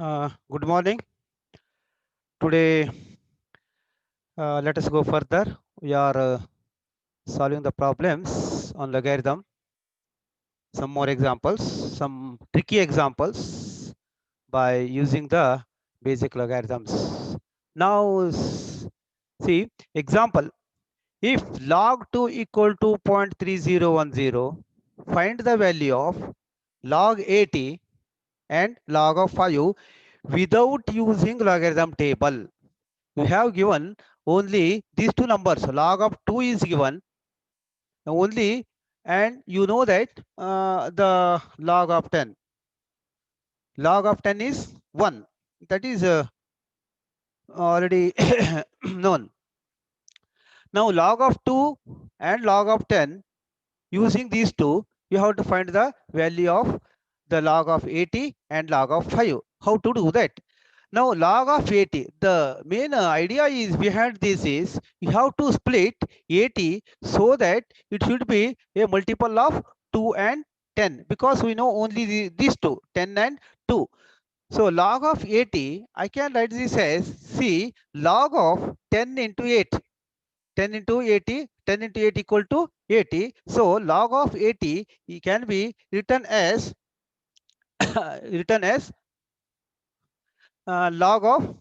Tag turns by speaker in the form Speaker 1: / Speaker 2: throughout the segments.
Speaker 1: Good morning. Today, let us go further. We are solving the problems on logarithm. Some more examples, some tricky examples by using the basic logarithms. Now, see example. If log 2 equal to 0.3010, find the value of log 80 and log of 5 without using logarithm table. We have given only these two numbers. Log of 2 is given only, and you know that the log of 10. Log of 10 is 1. That is already known. Now log of 2 and log of 10, using these two, you have to find the value of the log of 80 and log of 5. How to do that? Now log of 80, the main idea is behind this is you have to split 80 so that it should be a multiple of 2 and 10, because we know only these two, 10 and 2. So log of 80, I can write this as, see, log of 10 into 8. 10 into 80, 10 into 8 equal to 80. So log of 80 can be written as written as log of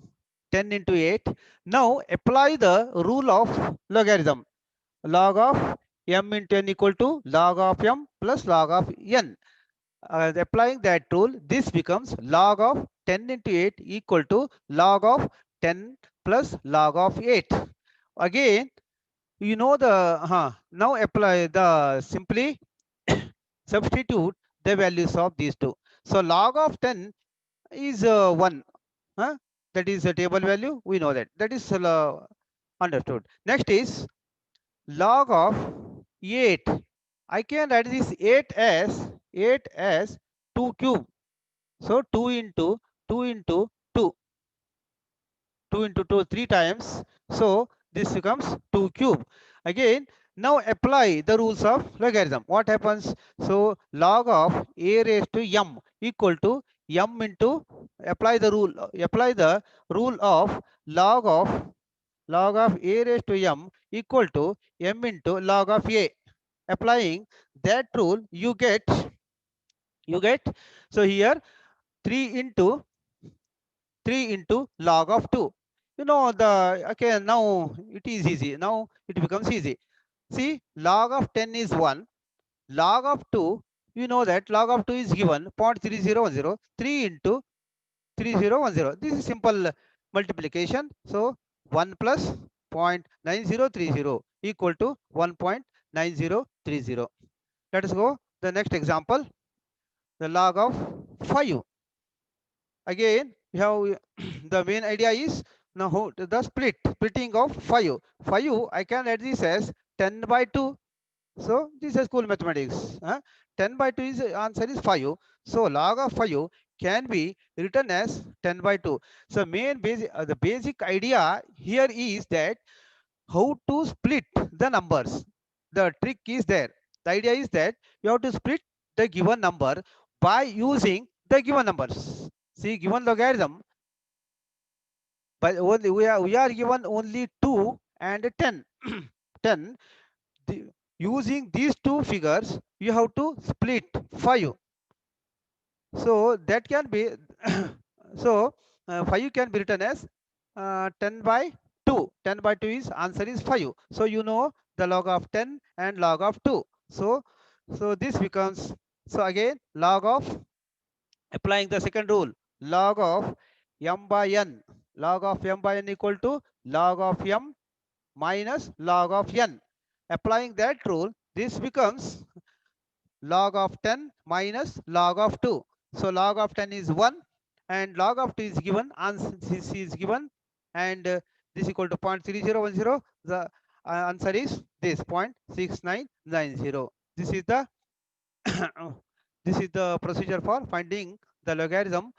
Speaker 1: 10 into 8. Now apply the rule of logarithm. Log of m into n equal to log of m plus log of n. Applying that rule, this becomes log of 10 into 8 equal to log of 10 plus log of 8. Again, you know the now apply the simply substitute the values of these two. So log of 10 is 1. Huh? That is a table value. We know that. That is understood. Next is log of 8. I can write this 8 as 2 cube. So 2 into 2 into 2. 2 into 2 3 times. So this becomes 2 cube. Again, now apply the rules of logarithm. What happens? So log of a raised to m equal to m into, apply the rule of log of a raised to m equal to m into log of a. Applying that rule, you get so here 3 into 3 into log of 2. You know the, okay, now it is easy. Now it becomes easy. See, log of 10 is 1. Log of 2, you know that log of 2 is given 0.3010. 3 into 3010. This is simple multiplication. So 1 plus 0.9030 equal to 1.9030. Let us go the next example. The log of 5. Again, you have the main idea is now the splitting of 5. 5, I can write this as 10 by 2. So this is school mathematics. 10 by 2 is answer is 5. So log of 5 can be written as 10 by 2. So the basic idea here is that how to split the numbers. The trick is there. The idea is that you have to split the given number by using the given numbers. See, given logarithm, but only we are given only 2 and 10. 10. The, using these two figures, you have to split 5. So that can be so 5 can be written as 10 by 2. 10 by 2 is answer is 5. So you know the log of 10 and log of 2. So this becomes, so again log of, applying the second rule, log of m by n. Log of m by n equal to log of m minus log of n. Applying that rule, this becomes log of 10 minus log of 2. So log of 10 is 1 and log of 2 is given, answer this is given, and this equal to 0.3010. The answer is this 0.6990. This is the this is the procedure for finding the logarithm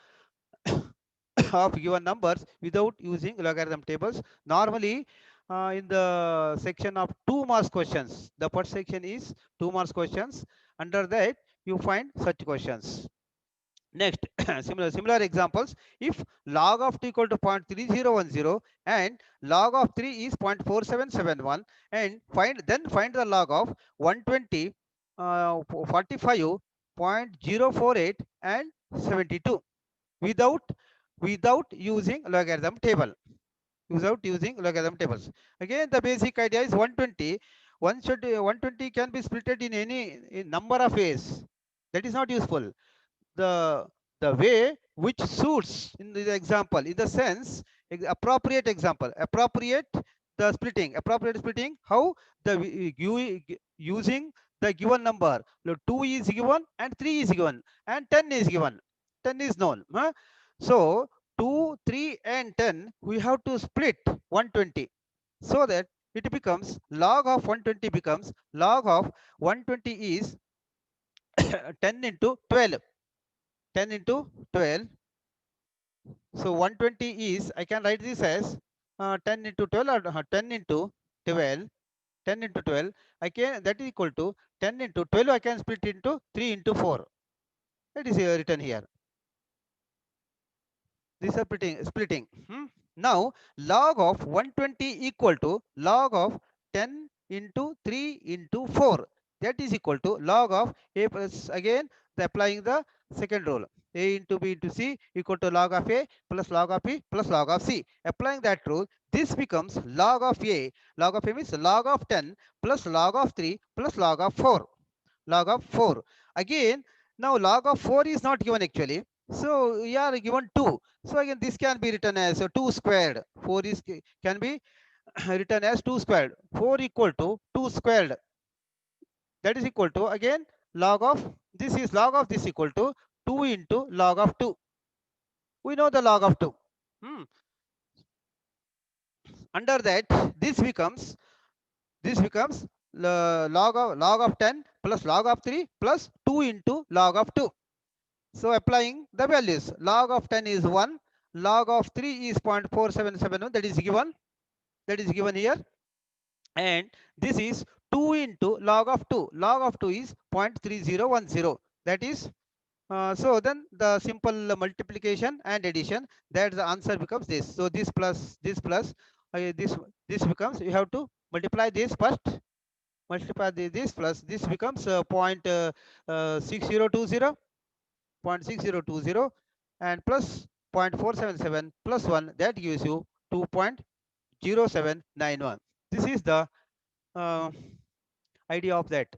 Speaker 1: of given numbers without using logarithm tables. Normally, in the section of 2 marks questions, the first section is 2 marks questions. Under that, you find such questions. Next, similar examples. If log of 2 equal to 0.3010 and log of 3 is 0.4771, and find the log of 120, 45.048 and 72 without using logarithm table. Without using logarithm tables. Again, the basic idea is 120. 120 can be split in any number of ways. That is not useful. The way which suits in the example, in the sense, appropriate example, appropriate splitting, how the using the given number. 2 is given and 3 is given and 10 is given. 10 is known, huh? So 2, 3 and 10 we have to split 120, so that it becomes log of 120 becomes log of 120 is 10 into 12. 10 into 12. So 120 is, I can write this as 10 into 12, or 10 into 12. 10 into 12, I can, that is equal to 10 into 12, I can split into 3 into 4. That is written here. This is splitting. Now log of 120 equal to log of 10 into 3 into 4. That is equal to log of a plus, again applying the second rule. A into B into C equal to log of A plus log of B plus log of C. Applying that rule, this becomes log of A. Log of A means log of 10 plus log of 3 plus log of 4. Log of 4. Again, now log of 4 is not given actually. So we are given 2. So again, this can be written as 2 squared. 4 is can be written as 2 squared. 4 equal to 2 squared. That is equal to, again, log of this is log of this equal to 2 into log of 2. We know the log of 2. Hmm. Under that, this becomes log of 10 plus log of 3 plus 2 into log of 2. So applying the values, log of 10 is 1, log of 3 is 0.4771, that is given. That is given here. And this is 2 into log of 2. Log of 2 is 0.3010. That is, so then the simple multiplication and addition, that the answer becomes this. So this plus this becomes, you have to multiply this first. Multiply this plus this becomes 0.6020. 0.6020 and plus 0.477 plus 1, that gives you 2.0791. This is the uh, idea of that.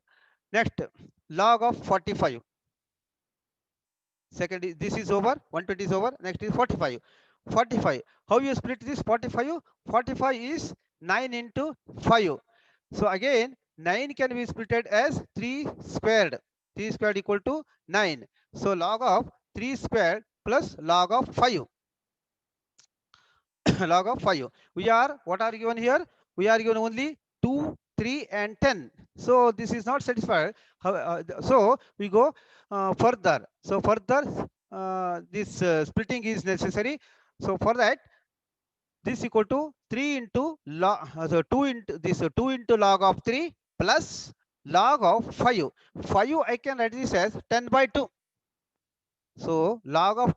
Speaker 1: Next, log of 45. Second is, this is over, 120 is over, next is 45. 45, how you split this 45? 45 is 9 into 5. So again, 9 can be split as 3 squared. 3 squared equal to 9. So log of 3 squared plus log of 5. Log of 5. We are, what are given here? We are given only 2, 3 and 10. So this is not satisfied. So we go further. So further, this splitting is necessary. So for that, this equal to 3 into log, so 2 into this 2 into log of 3 plus log of 5. 5 I can write this as 10 by 2. So log of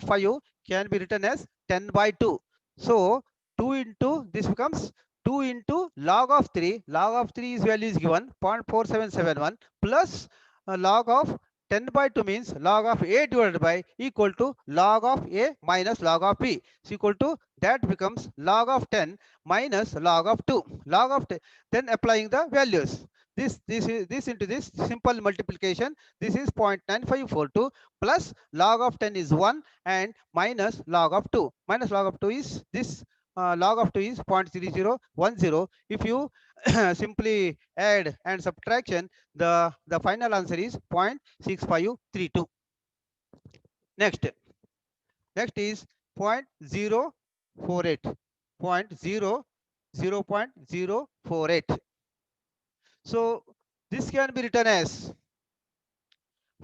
Speaker 1: 5 can be written as 10 by 2. So 2 into this becomes 2 into log of 3. Log of 3 is value is given 0.4771 plus log of 10 by 2 means log of A divided by equal to log of A minus log of B. So equal to, that becomes log of 10 minus log of 2. Log of 10, then applying the values. This into this simple multiplication. This is 0.9542 plus log of 10 is 1 and minus log of 2. Minus log of 2 is this, log of 2 is 0.3010. If you simply add and subtraction, the final answer is 0.6532. Next is 0.048. 0.048. So this can be written as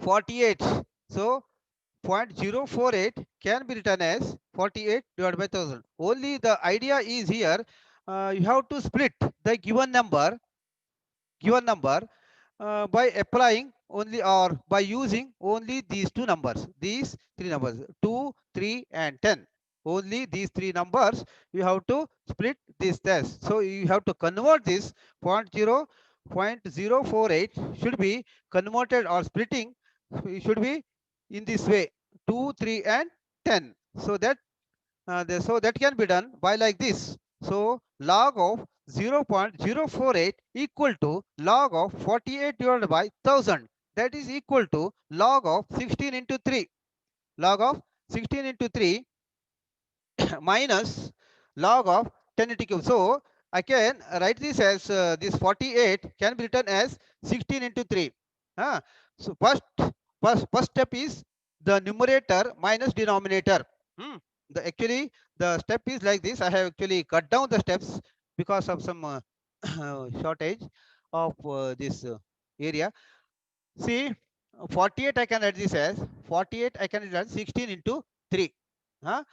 Speaker 1: 48. So 0.048 can be written as 48 divided by 1000. Only the idea is here, you have to split the given number by applying only, or by using only these two numbers, these three numbers, 2, 3, and 10. Only these three numbers you have to split this test. So you have to convert this point zero 0.048 should be converted, or splitting should be in this way, 2, 3, and 10. So that so that can be done by like this. So log of 0.048 equal to log of 48 divided by 1000. That is equal to log of 16 into 3. Log of 16 into 3 minus log of 10 into cube. So I can write this as this 48 can be written as 16 into 3. Ah, so first step is the numerator minus denominator. Hmm. Actually the step is like this. I have actually cut down the steps because of some shortage of this area. See, 48 I can write this as 48 I can write as 16 into 3. Huh?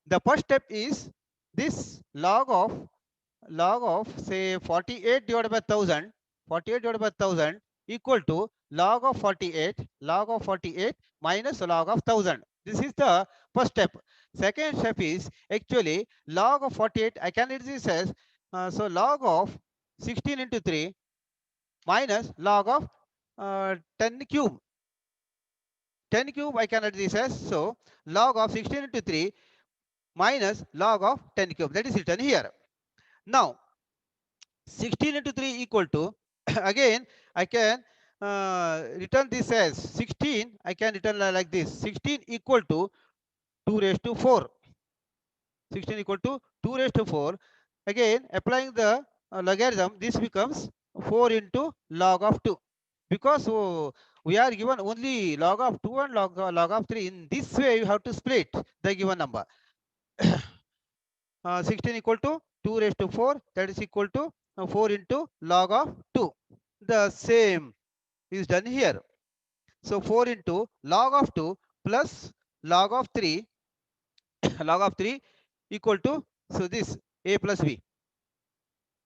Speaker 1: The first step is this log of say 48 divided by 1000, 48 divided by 1000 equal to log of 48 minus log of 1000. This is the first step. Second step is actually log of 48 I can write this as so log of 16 into 3 minus log of 10 cube. 10 cube I can write this as so log of 16 into 3 minus log of 10 cube, that is written here. Now 16 into 3 equal to again I can return this as 16. I can return like this, 16 equal to 2 raised to 4. 16 equal to 2 raised to 4. Again applying the logarithm, this becomes 4 into log of 2. Because we are given only log of 2 and log of 3. In this way you have to split the given number. 16 equal to 2 raised to 4, that is equal to 4 into log of 2. The same is done here. So 4 into log of 2 plus log of 3 log of 3 equal to, so this a plus b,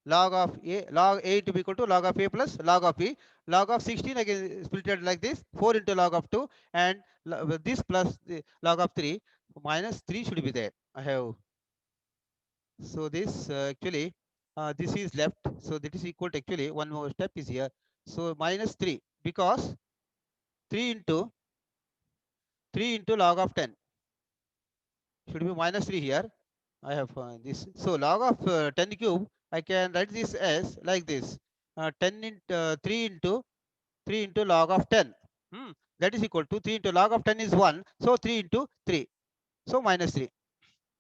Speaker 1: log of a to be equal to log of a plus log of b. Log of 16 again split it like this, 4 into log of 2, and this plus the log of 3 minus 3 should be there. I have, so this actually this is left, so that is equal to, actually one more step is here, so minus 3, because 3 into 3 into log of 10 should be minus 3 here. I have this, so log of 10 cube I can write this as like this, 10 into 3 into 3 into log of 10. Hmm. That is equal to 3 into log of 10 is 1, so 3 into 3, so minus 3.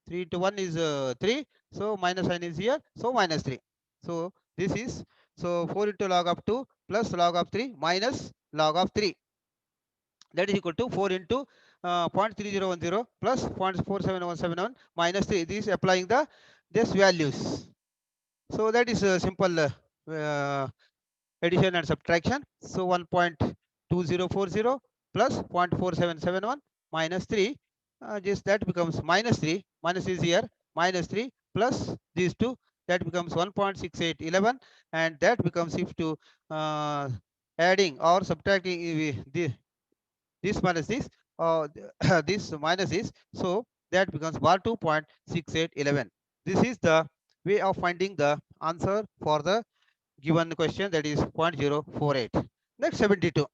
Speaker 1: 3 into 1 is 3, so minus sign is here, so minus 3. So this is, so 4 into log of 2 plus log of 3 minus log of 3, that is equal to 4 into 0.3010 plus 0.47171 minus 3. This is applying the this values. So that is a simple addition and subtraction. So 1.2040 plus 0.4771 minus 3, just that becomes minus 3, minus is here, minus 3 plus these two, that becomes 1.6811, and that becomes, if to uh, adding or subtracting this minus this, this minus this, so that becomes bar 2.6811. This is the way of finding the answer for the given question, that is 0.048. Next 72.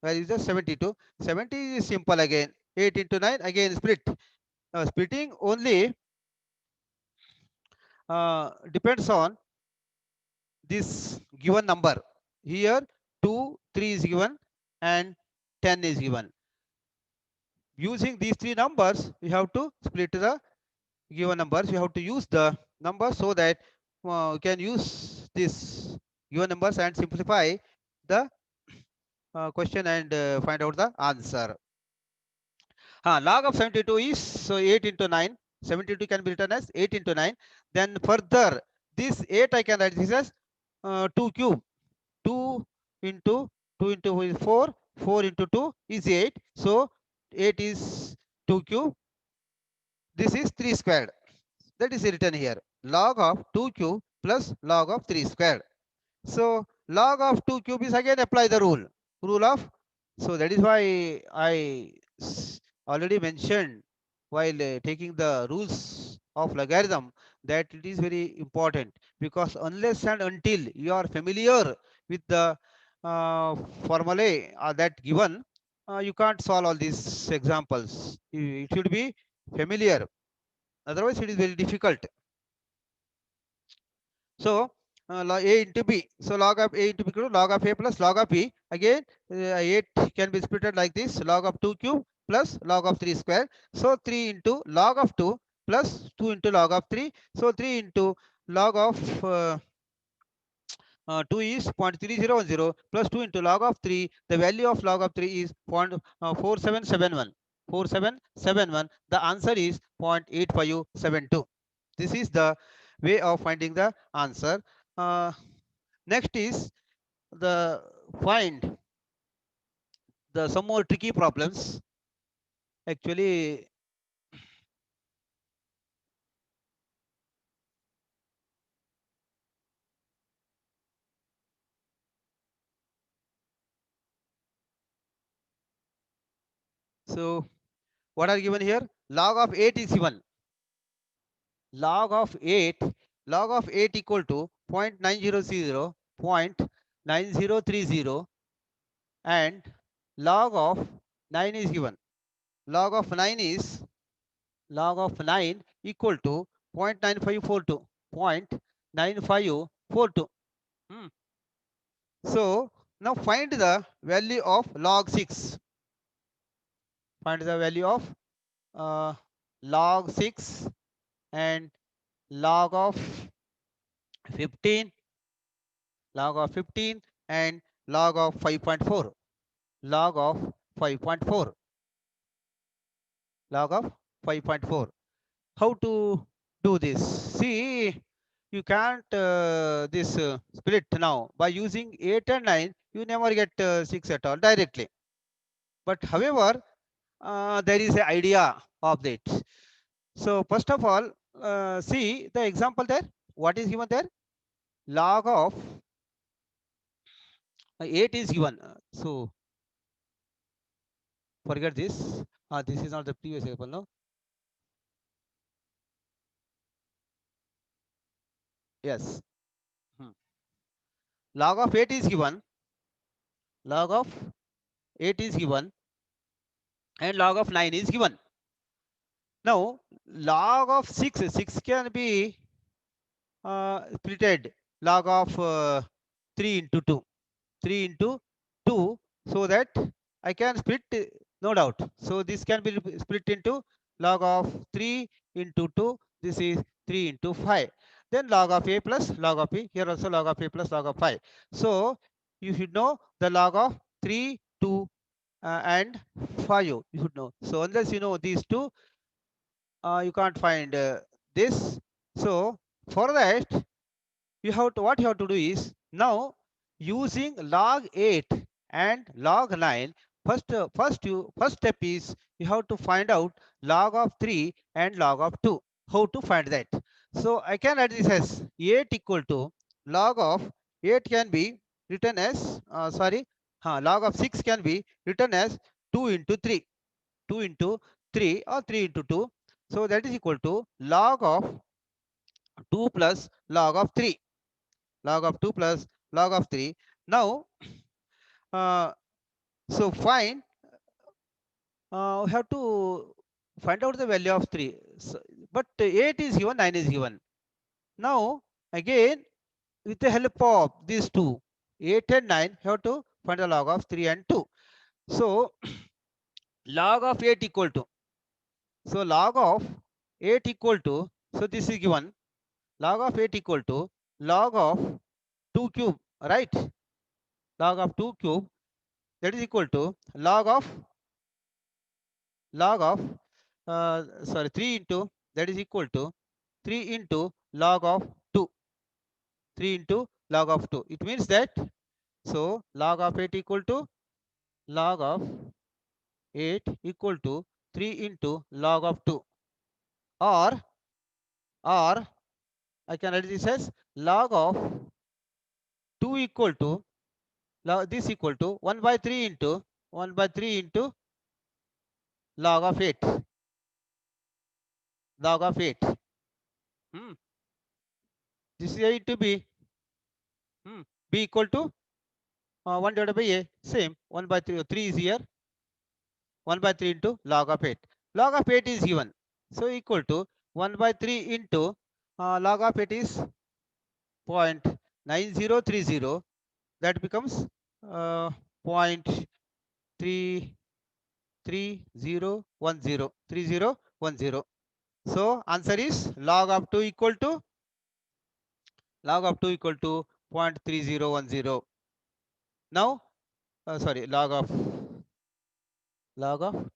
Speaker 1: Where is the 72? 70 is simple again. 8 into 9 again split. Splitting only depends on this given number. Here 2, 3 is given and 10 is given. Using these three numbers, you have to split the given numbers. You have to use the numbers so that you can use this given numbers and simplify the question and find out the answer. Log of 72 is, so 8 into 9. 72 can be written as 8 into 9. Then further, this 8 I can write this as 2 cube. 2 into 2 into is 4. 4 into 2 is 8. So 8 is 2 cube. This is 3 squared. That is written here. Log of 2 cube plus log of 3 squared. So log of 2 cube is, again apply the rule. rule of. So that is why already mentioned while taking the rules of logarithm that it is very important, because unless and until you are familiar with the formulae that given, you can't solve all these examples. It should be familiar, otherwise it is very difficult. So log a into b. So log of a into b equal to log of a plus log of b. Again, 8 can be splitted like this: log of 2 cube plus log of 3 square. So 3 into log of 2 plus 2 into log of 3. So 3 into log of 2 is 0.3010 plus 2 into log of 3. The value of log of 3 is 0.4771. 4771. The answer is 0.8572. This is the way of finding the answer. Uh, Next is the find the some more tricky problems. Actually, so what are given here? Log of 8 is given. Log of 8, log of 8 equal to 0.900, 0.9030, and log of 9 is given. Log of 9 is log of 9 equal to 0.9542, 0.9542. Hmm. So now find the value of log 6. Find the value of uh, log 6 and log of 15, log of 15 and log of 5.4, log of 5.4, log of 5.4. How to do this? See, you can't this split now by using 8 and 9. You never get 6 at all directly. But however, there is an idea of that. So first of all, see the example there. What is given there? Log of 8 is given. So forget this. This is not the previous example. No. Yes. Hmm. Log of 8 is given. Log of 8 is given, and log of 9 is given. Now log of 6 can be splitted. Log of 3 into 2. 3 into 2, so that I can split, no doubt. So this can be split into log of 3 into 2. This is 3 into 5. Then log of a plus log of b. Here also log of a plus log of 5. So you should know the log of 3, 2, and 5. You should know. So unless you know these two, you can't find this. So for that, you have to, what you have to do is, now using log 8 and log 9, first step is you have to find out log of 3 and log of 2. How to find that? So I can write this as 8 equal to log of 8 can be written as log of 6 can be written as 2 into 3, 2 into 3, or 3 into 2. So that is equal to log of 2 plus log of 3, log of 2 plus log of 3. Now, uh, so find, we have to find out the value of 3. So, but 8 is given, 9 is given. Now, again, with the help of these two, 8 and 9, you have to find the log of 3 and 2. So, log of 8 equal to, so log of 8 equal to, so this is given, log of 8 equal to log of 2 cube, right? Log of 2 cube, that is equal to log of 3 into, that is equal to 3 into log of 2, 3 into log of 2. It means that, so log of 8 equal to log of 8 equal to 3 into log of 2, or I can write this as log of 2 equal to this equal to 1 by 3 into 1 by 3 into log of 8. Log of 8. Hmm. This is a to b. B equal to 1 divided by a. Same. 1 by 3. 3 is here. 1 by 3 into log of 8. Log of 8 is given. So equal to 1 by 3 into log of 8 is 0.9030. That becomes 0.3010. So answer is log of 2 equal to 0.3010. Now, sorry, log of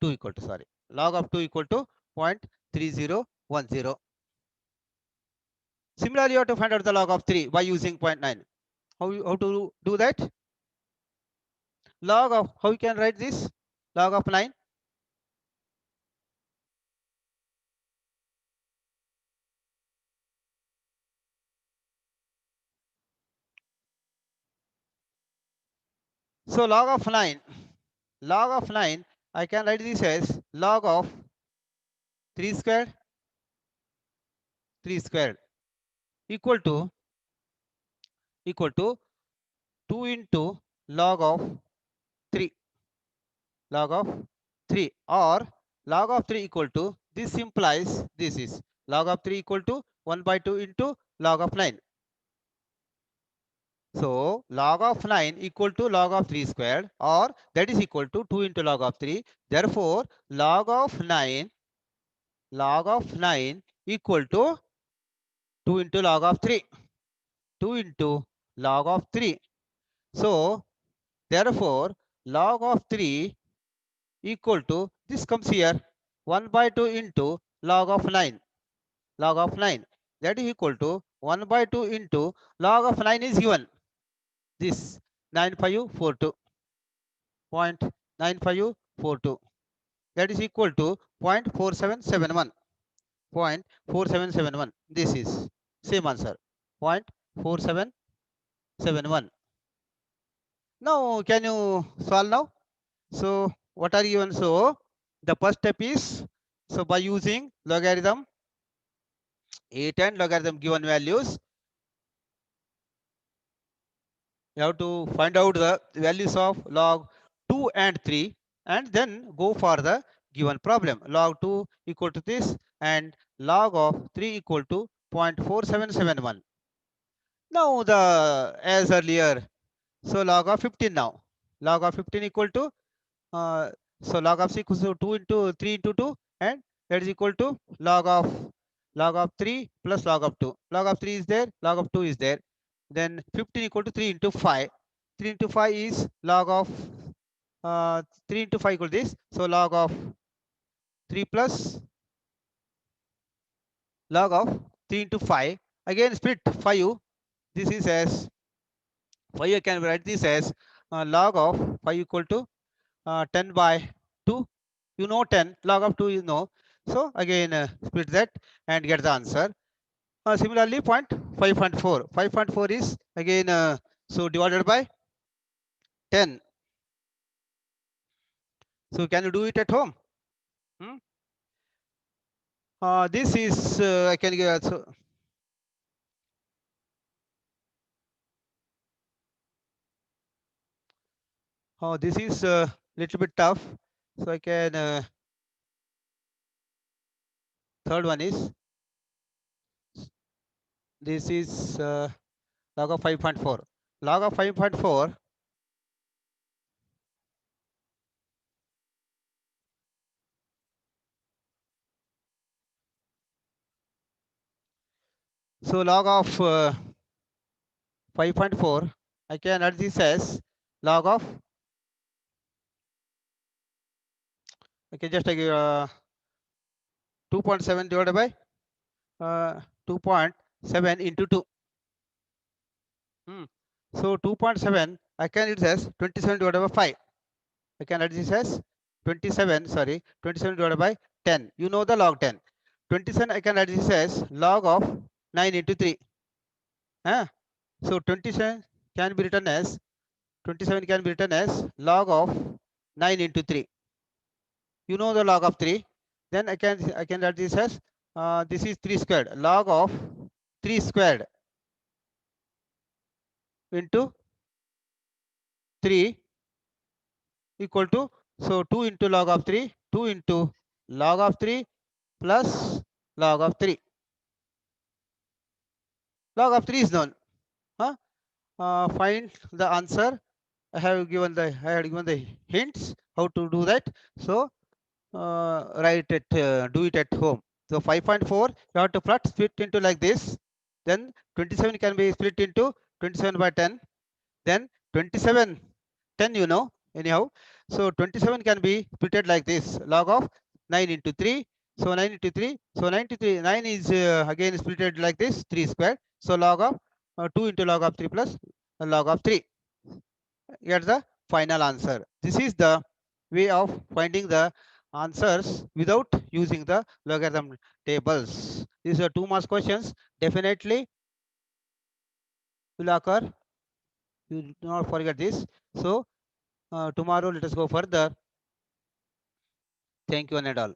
Speaker 1: 2 equal to, sorry, log of 2 equal to 0.3010. Similarly, you have to find out the log of 3 by using 0.9. How to do that? Log of, how you can write this? Log of 9. So log of 9, I can write this as log of 3 squared, equal to 2 into log of 3, log of 3, or log of 3 equal to, this implies this is log of 3 equal to 1 by 2 into log of 9. So log of 9 equal to log of 3 squared, or that is equal to 2 into log of 3. Therefore, log of 9 equal to 2 into log of 3. 2 into log of 3. So therefore, log of 3 equal to, this comes here, 1 by 2 into log of 9. Log of 9. That is equal to 1 by 2 into log of 9 is given. This 9542. 0.9542. That is equal to 0.4771. 0.4771. This is same answer. 0.4771. Now, can you solve now? So, what are given? So, the first step is, so by using logarithm 8 and logarithm given values, you have to find out the values of log 2 and 3 and then go for the given problem. Log 2 equal to this and log of 3 equal to 0.4771. Now the, as earlier, so log of 15 now. Log of 15 equal to, so log of 6 equals to 2 into 3 into 2, and that is equal to log of 3 plus log of 2. Log of 3 is there, log of 2 is there. Then 15 equal to 3 into 5. 3 into 5 is log of 3 into 5 equal to this. So log of 3 plus log of 3 into 5. Again split 5. This is as 5. I can write this as log of 5 equal to 10 by 2. You know 10. Log of 2 you know. So again split that and get the answer. Similarly, 5.4. 5.4 is again so divided by 10. So can you do it at home? Hmm? This is I can get also. This is little bit tough. So I can third one is, this is log of 5.4. Log of 5.4. So log of 5.4. I can add this as log of. Okay, just 2.7 divided by 2.7 into 2. So 2.7, I can it as 27 divided by 5. I can write this as 27, sorry, 27 divided by 10. You know the log 10. 27, I can write this as log of 9 into 3. So 27 can be written as 27 can be written as log of 9 into 3. You know the log of 3. Then I can write this as this is 3 squared. Log of 3 squared into 3 equal to, so 2 into log of 3, 2 into log of 3 plus log of 3. Log of 3 is known. Huh? Find the answer. I had given the hints how to do that. So do it at home. So 5.4 you have to first split into like this. Then 27 can be split into 27 by 10. Then 27 10 you know anyhow. So 27 can be splitted like this, log of 9 into 3. So 9 into 3. So 9 to 3. 9 is again splitted like this, 3 squared. So log of 2 into log of 3 plus log of 3. Here's the final answer. This is the way of finding the answers without using the logarithm tables. These are 2 marks questions. Definitely will occur. You do not forget this. So tomorrow let us go further. Thank you one and all.